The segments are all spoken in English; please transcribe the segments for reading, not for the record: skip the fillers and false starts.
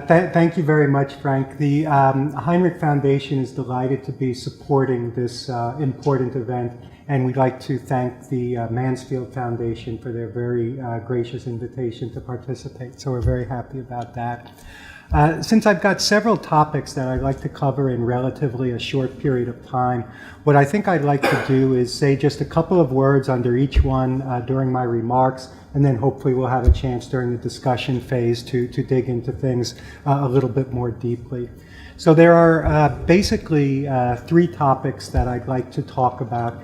Thank you very much, Frank. The Heinrich Foundation is delighted to be supporting this important event, and we'd like to thank the Mansfield Foundation for their very gracious invitation to participate. So we're very happy about that. Since I've got several topics that I'd like to cover in relatively a short period of time, what I think I'd like to do is say just a couple of words under each one during my remarks, and then hopefully we'll have a chance during the discussion phase to dig into things a little bit more deeply. So there are basically three topics that I'd like to talk about.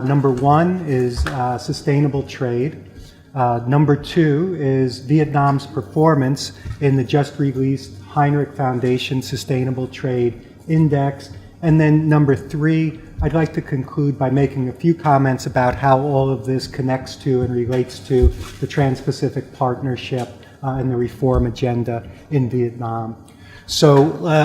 Number one is sustainable trade. Number two is Vietnam's performance in the just released Heinrich Foundation Sustainable Trade Index. And then number three, I'd like to conclude by making a few comments about how all of this connects to and relates to the Trans-Pacific Partnership and the reform agenda in Vietnam. So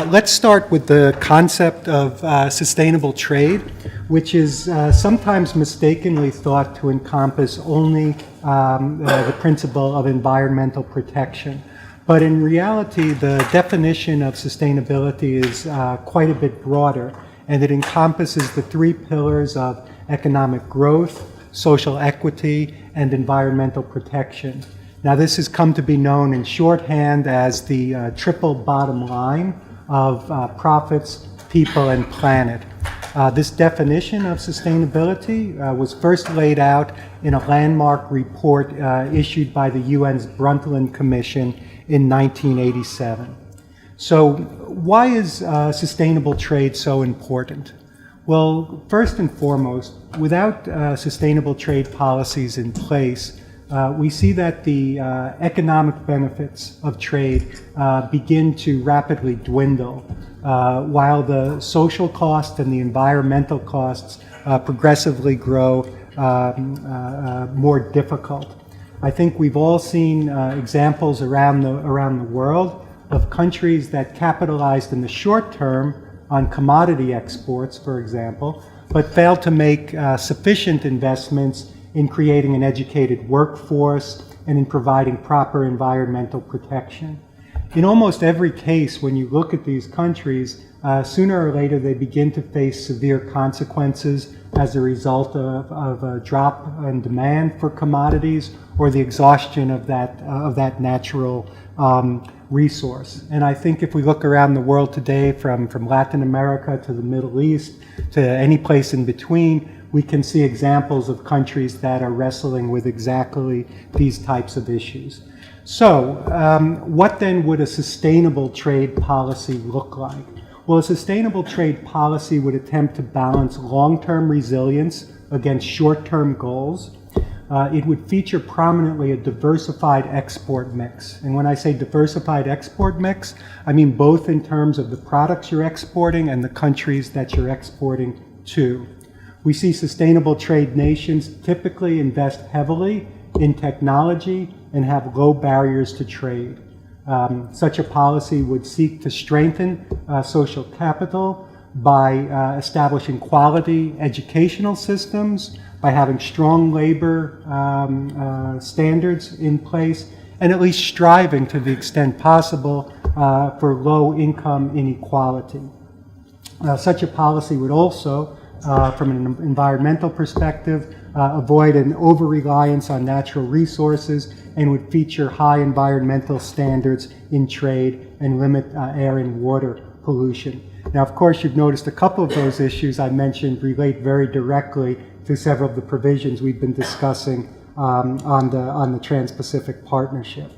let's start with the concept of sustainable trade, which is sometimes mistakenly thought to encompass only the principle of environmental protection. But in reality, the definition of sustainability is quite a bit broader, and it encompasses the three pillars of economic growth, social equity, and environmental protection. Now, this has come to be known in shorthand as the triple bottom line of profits, people, and planet. This definition of sustainability was first laid out in a landmark report issued by the UN's Brundtland Commission in 1987. So why is sustainable trade so important? Well, first and foremost, without sustainable trade policies in place, we see that the economic benefits of trade begin to rapidly dwindle, while the social costs and the environmental costs progressively grow more difficult. I think we've all seen examples around the world of countries that capitalized in the short term on commodity exports, for example, but failed to make sufficient investments in creating an educated workforce and in providing proper environmental protection. In almost every case, when you look at these countries, sooner or later they begin to face severe consequences as a result of a drop in demand for commodities or the exhaustion of that natural resource. And I think if we look around the world today, from Latin America to the Middle East to any place in between, we can see examples of countries that are wrestling with exactly these types of issues. So, what then would a sustainable trade policy look like? Well, a sustainable trade policy would attempt to balance long-term resilience against short-term goals. It would feature prominently a diversified export mix. And when I say diversified export mix, I mean both in terms of the products you're exporting and the countries that you're exporting to. We see sustainable trade nations typically invest heavily in technology and have low barriers to trade. Such a policy would seek to strengthen social capital by establishing quality educational systems, by having strong labor standards in place, and at least striving to the extent possible for low income inequality. Such a policy would also, from an environmental perspective, avoid an over-reliance on natural resources and would feature high environmental standards in trade and limit air and water pollution. Now, of course, you've noticed a couple of those issues I mentioned relate very directly to several of the provisions we've been discussing on the Trans-Pacific Partnership.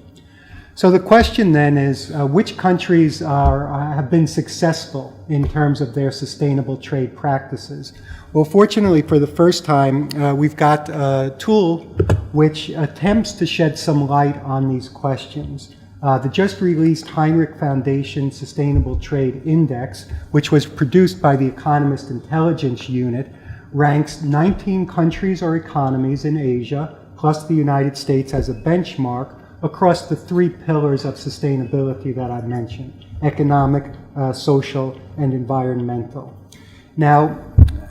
So the question then is, which countries have been successful in terms of their sustainable trade practices? Well, fortunately, for the first time, we've got a tool which attempts to shed some light on these questions. The just released Heinrich Foundation Sustainable Trade Index, which was produced by the Economist Intelligence Unit, ranks 19 countries or economies in Asia, plus the United States as a benchmark, across the three pillars of sustainability that I mentioned: economic, social, and environmental. Now,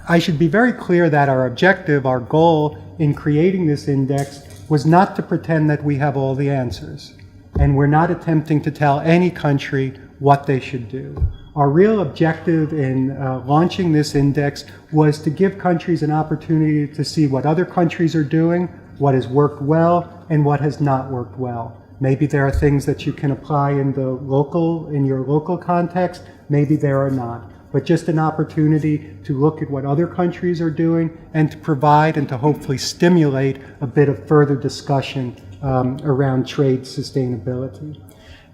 I should be very clear that our objective, our goal in creating this index was not to pretend that we have all the answers. and we're not attempting to tell any country what they should do. Our real objective in launching this index was to give countries an opportunity to see what other countries are doing, what has worked well, and what has not worked well. Maybe there are things that you can apply in your local context, maybe there are not. But just an opportunity to look at what other countries are doing and to provide and to hopefully stimulate a bit of further discussion around trade sustainability.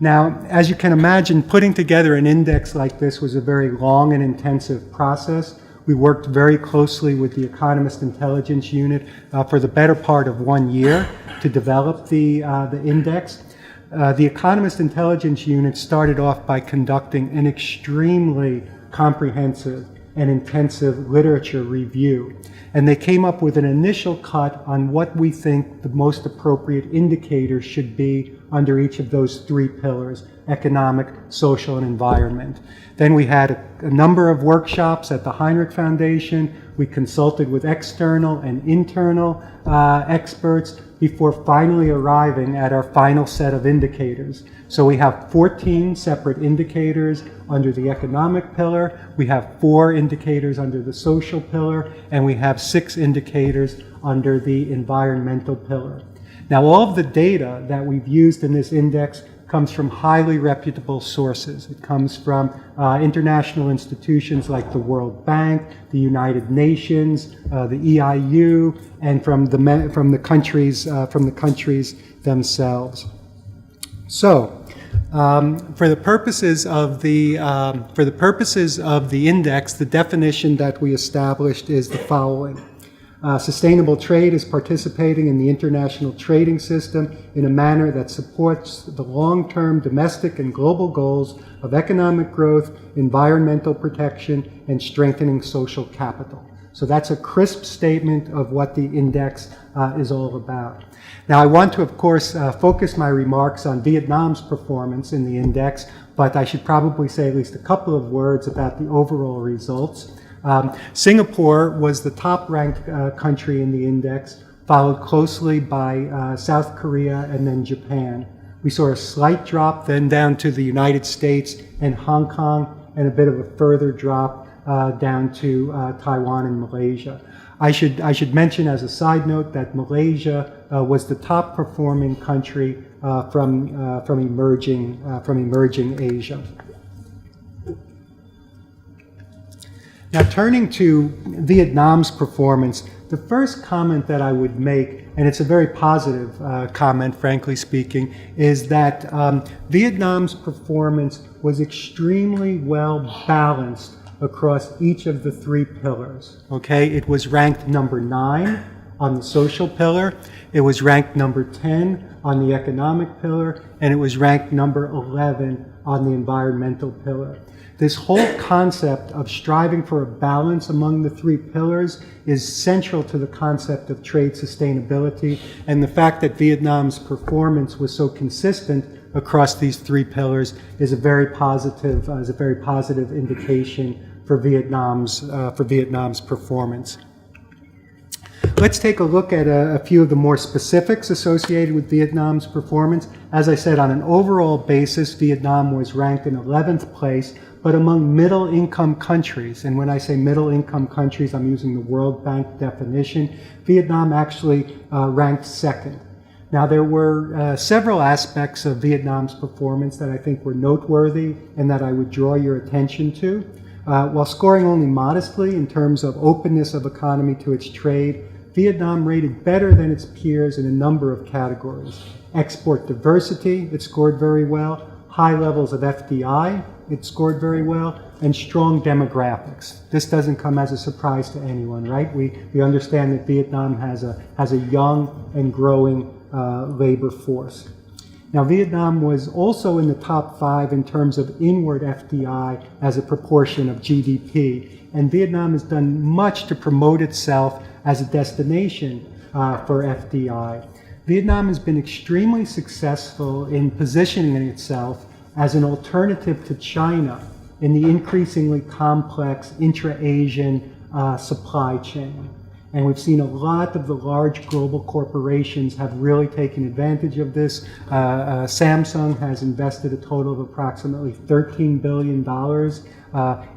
Now, as you can imagine, putting together an index like this was a very long and intensive process. We worked very closely with the Economist Intelligence Unit for the better part of 1 year to develop the index. The Economist Intelligence Unit started off by conducting an extremely comprehensive and intensive literature review. And they came up with an initial cut on what we think the most appropriate indicators should be under each of those three pillars: economic, social, and environment. Then we had a number of workshops at the Heinrich Foundation. We consulted with external and internal experts before finally arriving at our final set of indicators. So we have 14 separate indicators under the economic pillar, we have 4 indicators under the social pillar, and we have 6 indicators under the environmental pillar. Now, all of the data that we've used in this index comes from highly reputable sources. It comes from international institutions like the World Bank, the United Nations, the EIU, and from the countries themselves. So, for the purposes of the index, the definition that we established is the following. Sustainable trade is participating in the international trading system in a manner that supports the long-term domestic and global goals of economic growth, environmental protection, and strengthening social capital. So that's a crisp statement of what the index is all about. Now, I want to, of course, focus my remarks on Vietnam's performance in the index, but I should probably say at least a couple of words about the overall results. Singapore was the top-ranked country in the index, followed closely by South Korea and then Japan. We saw a slight drop then down to the United States and Hong Kong, and a bit of a further drop down to Taiwan and Malaysia. I should mention as a side note that Malaysia was the top-performing country from emerging Asia. Now, turning to Vietnam's performance, the first comment that I would make, and it's a very positive comment, frankly speaking, is that Vietnam's performance was extremely well balanced across each of the 3 pillars. Okay, it was ranked number 9 on the social pillar, it was ranked number 10 on the economic pillar, and it was ranked number 11 on the environmental pillar. This whole concept of striving for a balance among the 3 pillars is central to the concept of trade sustainability, and the fact that Vietnam's performance was so consistent across these 3 pillars is a very positive indication for Vietnam's performance. Let's take a look at a few of the more specifics associated with Vietnam's performance. As I said, on an overall basis, Vietnam was ranked in 11th place, but among middle-income countries, and when I say middle-income countries, I'm using the World Bank definition, Vietnam actually ranked 2nd. Now, there were several aspects of Vietnam's performance that I think were noteworthy and that I would draw your attention to. While scoring only modestly in terms of openness of economy to its trade, Vietnam rated better than its peers in a number of categories. Export diversity, it scored very well. High levels of FDI, it scored very well. And strong demographics. This doesn't come as a surprise to anyone, right? We understand that Vietnam has a young and growing labor force. Now, Vietnam was also in the top 5 in terms of inward FDI as a proportion of GDP. And Vietnam has done much to promote itself as a destination for FDI. Vietnam has been extremely successful in positioning itself as an alternative to China in the increasingly complex intra-Asian supply chain. And we've seen a lot of the large global corporations have really taken advantage of this. Samsung has invested a total of approximately $13 billion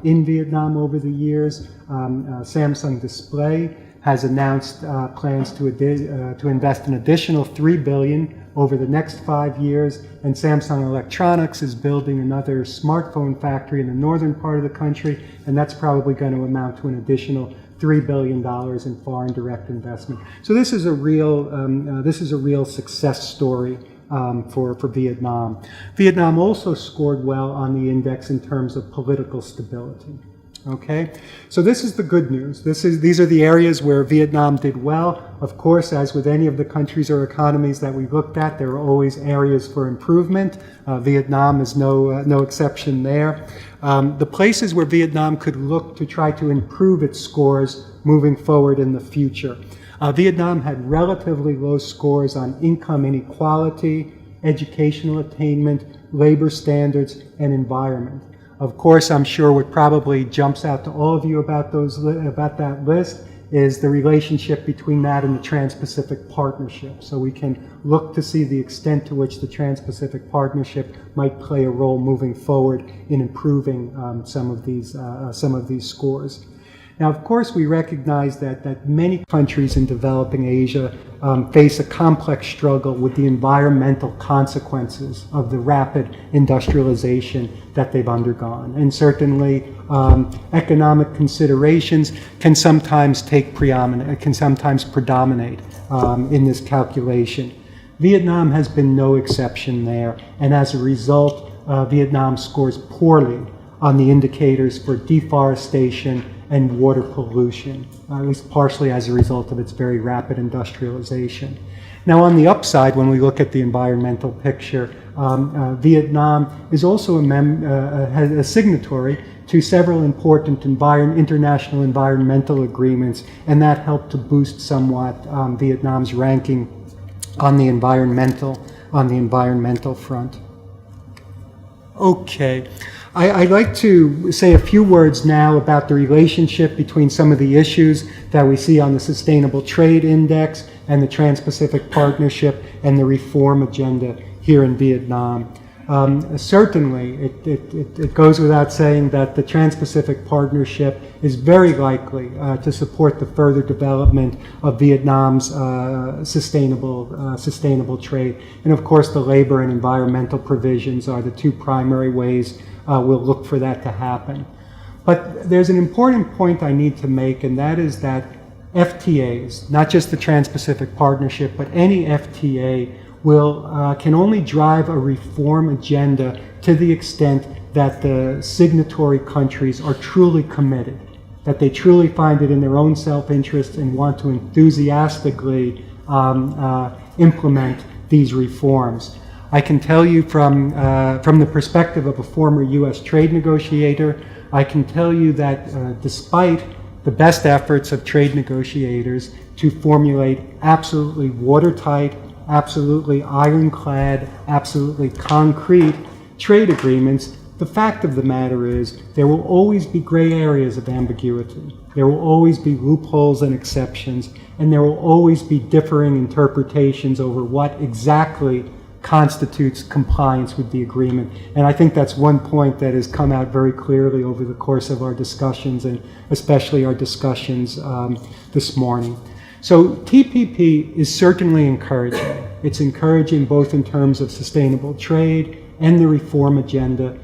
in Vietnam over the years. Samsung Display has announced plans to invest an additional $3 billion over the next 5 years, and Samsung Electronics is building another smartphone factory in the northern part of the country, and that's probably going to amount to an additional $3 billion in foreign direct investment. So this is a real success story for Vietnam. Vietnam also scored well on the index in terms of political stability. Okay, so this is the good news. These are the areas where Vietnam did well. Of course, as with any of the countries or economies that we looked at, there are always areas for improvement. Vietnam is no exception there. The places where Vietnam could look to try to improve its scores moving forward in the future. Vietnam had relatively low scores on income inequality, educational attainment, labor standards, and environment. Of course, I'm sure what probably jumps out to all of you about that list is the relationship between that and the Trans-Pacific Partnership. So we can look to see the extent to which the Trans-Pacific Partnership might play a role moving forward in improving some of these scores. Now, of course, we recognize that many countries in developing Asia face a complex struggle with the environmental consequences of the rapid industrialization that they've undergone. And certainly, economic considerations can sometimes predominate in this calculation. Vietnam has been no exception there, and as a result, Vietnam scores poorly on the indicators for deforestation and water pollution, at least partially as a result of its very rapid industrialization. Now, on the upside, when we look at the environmental picture, Vietnam is also a signatory to several important international environmental agreements, and that helped to boost somewhat Vietnam's ranking on the environmental front. Okay. I'd like to say a few words now about the relationship between some of the issues that we see on the Sustainable Trade Index and the Trans-Pacific Partnership and the reform agenda here in Vietnam. Certainly, it goes without saying that the Trans-Pacific Partnership is very likely to support the further development of Vietnam's sustainable trade. And of course, the labor and environmental provisions are the two primary ways we'll look for that to happen. But there's an important point I need to make, and that is that FTAs, not just the Trans-Pacific Partnership, but any FTA can only drive a reform agenda to the extent that the signatory countries are truly committed, that they truly find it in their own self-interest and want to enthusiastically implement these reforms. I can tell you from the perspective of a former U.S. trade negotiator, I can tell you that despite the best efforts of trade negotiators to formulate absolutely watertight, absolutely ironclad, absolutely concrete trade agreements, the fact of the matter is there will always be gray areas of ambiguity. There will always be loopholes and exceptions, and there will always be differing interpretations over what exactly constitutes compliance with the agreement. And I think that's one point that has come out very clearly over the course of our discussions, and especially our discussions this morning. So TPP is certainly encouraging. It's encouraging both in terms of sustainable trade and the reform agenda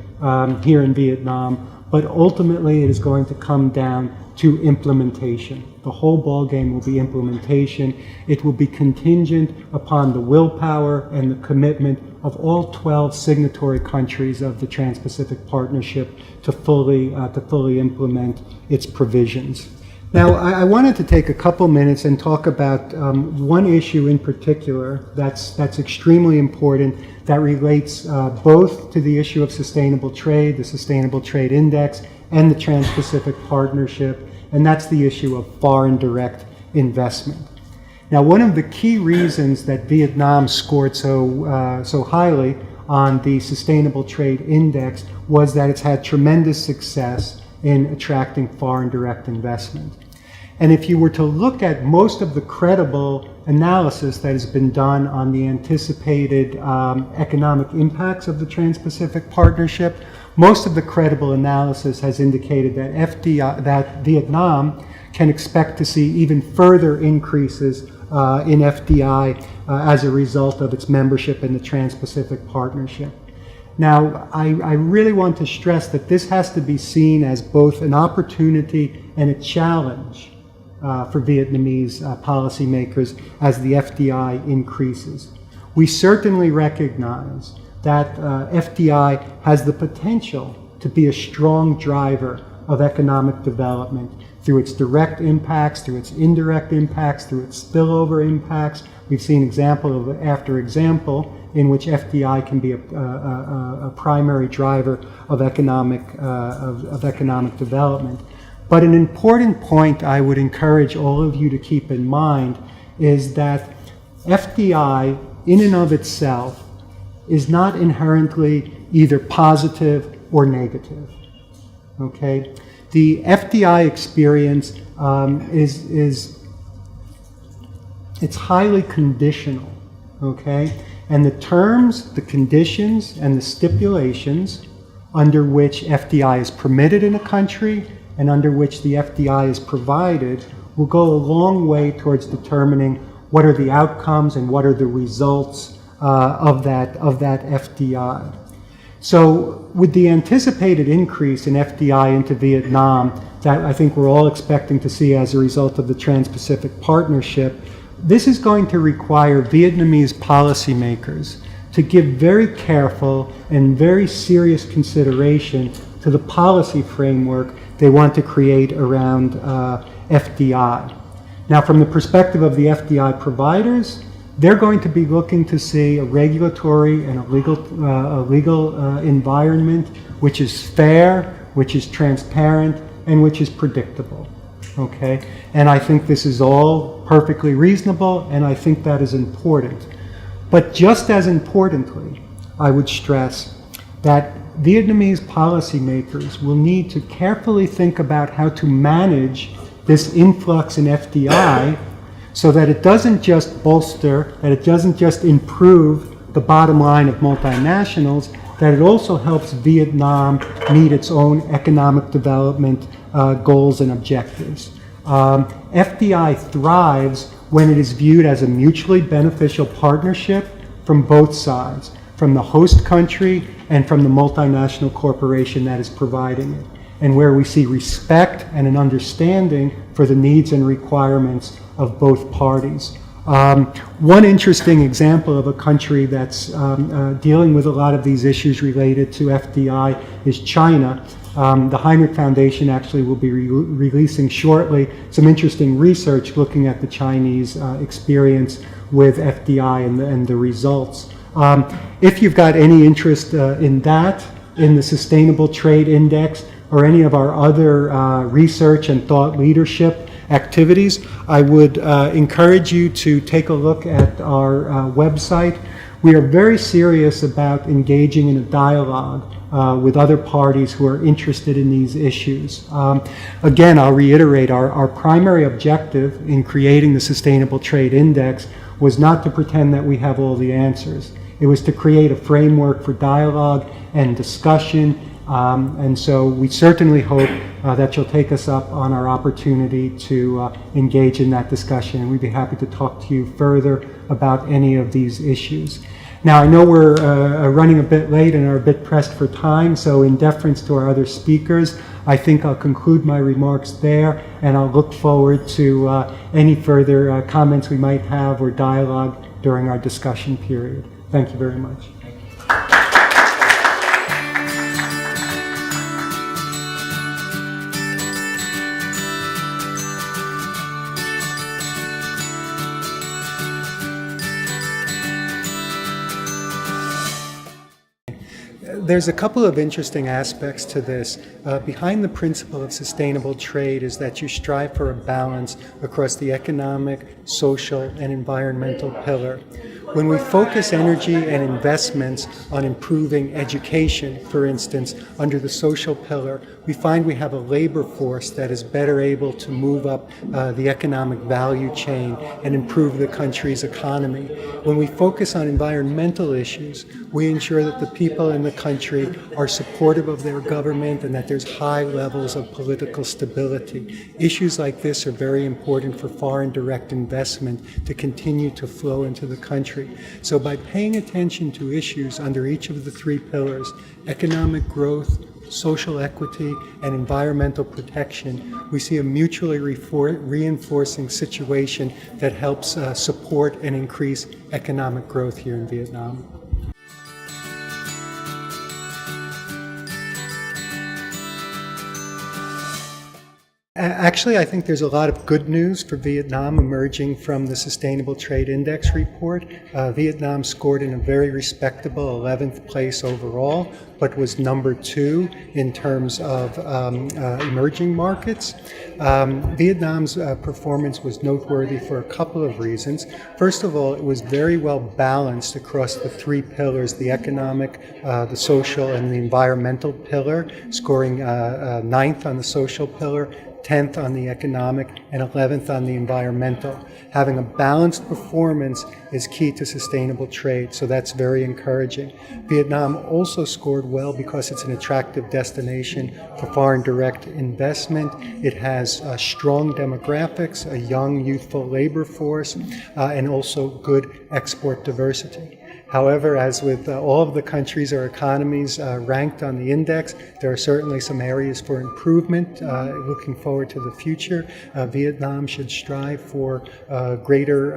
here in Vietnam, but ultimately it is going to come down to implementation. The whole ballgame will be implementation. It will be contingent upon the willpower and the commitment of all 12 signatory countries of the Trans-Pacific Partnership to fully implement its provisions. Now, I wanted to take a couple minutes and talk about one issue in particular that's extremely important, that relates both to the issue of sustainable trade, the Sustainable Trade Index, and the Trans-Pacific Partnership, and that's the issue of foreign direct investment. Now, one of the key reasons that Vietnam scored so highly on the Sustainable Trade Index was that it's had tremendous success in attracting foreign direct investment. And if you were to look at most of the credible analysis that has been done on the anticipated economic impacts of the Trans-Pacific Partnership, most of the credible analysis has indicated that Vietnam can expect to see even further increases in FDI as a result of its membership in the Trans-Pacific Partnership. Now, I really want to stress that this has to be seen as both an opportunity and a challenge for Vietnamese policymakers as the FDI increases. We certainly recognize that FDI has the potential to be a strong driver of economic development through its direct impacts, through its indirect impacts, through its spillover impacts. We've seen example after example in which FDI can be a primary driver of economic development. But an important point I would encourage all of you to keep in mind is that FDI in and of itself is not inherently either positive or negative. Okay? The FDI experience it's highly conditional. Okay? And the terms, the conditions, and the stipulations under which FDI is permitted in a country and under which the FDI is provided will go a long way towards determining what are the outcomes and what are the results of that FDI. So with the anticipated increase in FDI into Vietnam that I think we're all expecting to see as a result of the Trans-Pacific Partnership, this is going to require Vietnamese policymakers to give very careful and very serious consideration to the policy framework they want to create around FDI. Now, from the perspective of the FDI providers, they're going to be looking to see a regulatory and a legal environment which is fair, which is transparent, and which is predictable. Okay? And I think this is all perfectly reasonable, and I think that is important. But just as importantly, I would stress that Vietnamese policymakers will need to carefully think about how to manage this influx in FDI so that it doesn't just bolster, that it doesn't just improve the bottom line of multinationals, that it also helps Vietnam meet its own economic development goals and objectives. FDI thrives when it is viewed as a mutually beneficial partnership from both sides, from the host country and from the multinational corporation that is providing it, and where we see respect and an understanding for the needs and requirements of both parties. One interesting example of a country that's dealing with a lot of these issues related to FDI is China. The Heinrich Foundation actually will be releasing shortly some interesting research looking at the Chinese experience with FDI and the results. If you've got any interest in that, in the Sustainable Trade Index, or any of our other research and thought leadership activities, I would encourage you to take a look at our website. We are very serious about engaging in a dialogue with other parties who are interested in these issues. Again, I'll reiterate, our primary objective in creating the Sustainable Trade Index was not to pretend that we have all the answers. It was to create a framework for dialogue and discussion, and so we certainly hope that you'll take us up on our opportunity to engage in that discussion, and we'd be happy to talk to you further about any of these issues. Now, I know we're running a bit late and are a bit pressed for time, so in deference to our other speakers, I think I'll conclude my remarks there, and I'll look forward to any further comments we might have or dialogue during our discussion period. Thank you very much. There's a couple of interesting aspects to this. Behind the principle of sustainable trade is that you strive for a balance across the economic, social, and environmental pillar. When we focus energy and investments on improving education, for instance, under the social pillar, we find we have a labor force that is better able to move up the economic value chain and improve the country's economy. When we focus on environmental issues, we ensure that the people in the country are supportive of their government and that there's high levels of political stability. Issues like this are very important for foreign direct investment to continue to flow into the country. So by paying attention to issues under each of the three pillars, economic growth, social equity, and environmental protection, we see a mutually reinforcing situation that helps support and increase economic growth here in Vietnam. Actually, I think there's a lot of good news for Vietnam emerging from the Sustainable Trade Index report. Vietnam scored in a very respectable 11th place overall, but was number 2 in terms of emerging markets. Vietnam's performance was noteworthy for a couple of reasons. First of all, it was very well balanced across the three pillars, the economic, the social, and the environmental pillar, scoring 9th on the social pillar, 10th on the economic, and 11th on the environmental. Having a balanced performance is key to sustainable trade, so that's very encouraging. Vietnam also scored well because it's an attractive destination for foreign direct investment. It has strong demographics, a young, youthful labor force, and also good export diversity. However, as with all of the countries or economies ranked on the index, there are certainly some areas for improvement. Looking forward to the future, Vietnam should strive for greater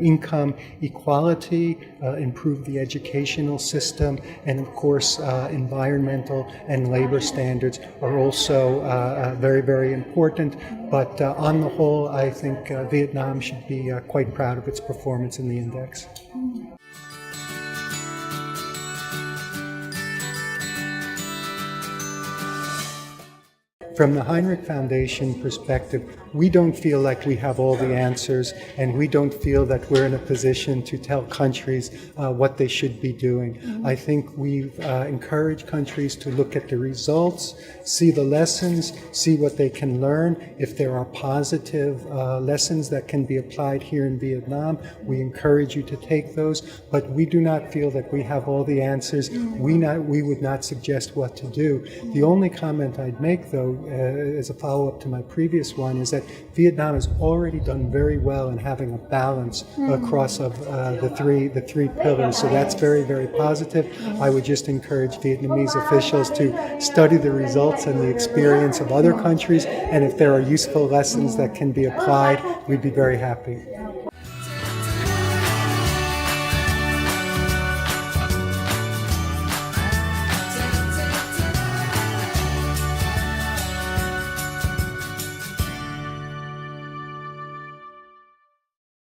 income equality, improve the educational system, and of course, environmental and labor standards are also very, very important. But on the whole, I think Vietnam should be quite proud of its performance in the index. From the Heinrich Foundation perspective, we don't feel like we have all the answers, and we don't feel that we're in a position to tell countries what they should be doing. I think we've encouraged countries to look at the results, see the lessons, see what they can learn. If there are positive lessons that can be applied here in Vietnam, we encourage you to take those, but we do not feel that we have all the answers. We would not suggest what to do. The only comment I'd make, though, as a follow-up to my previous one, is that Vietnam has already done very well in having a balance across of the three pillars. So that's very, very positive. I would just encourage Vietnamese officials to study the results and the experience of other countries, and if there are useful lessons that can be applied, we'd be very happy.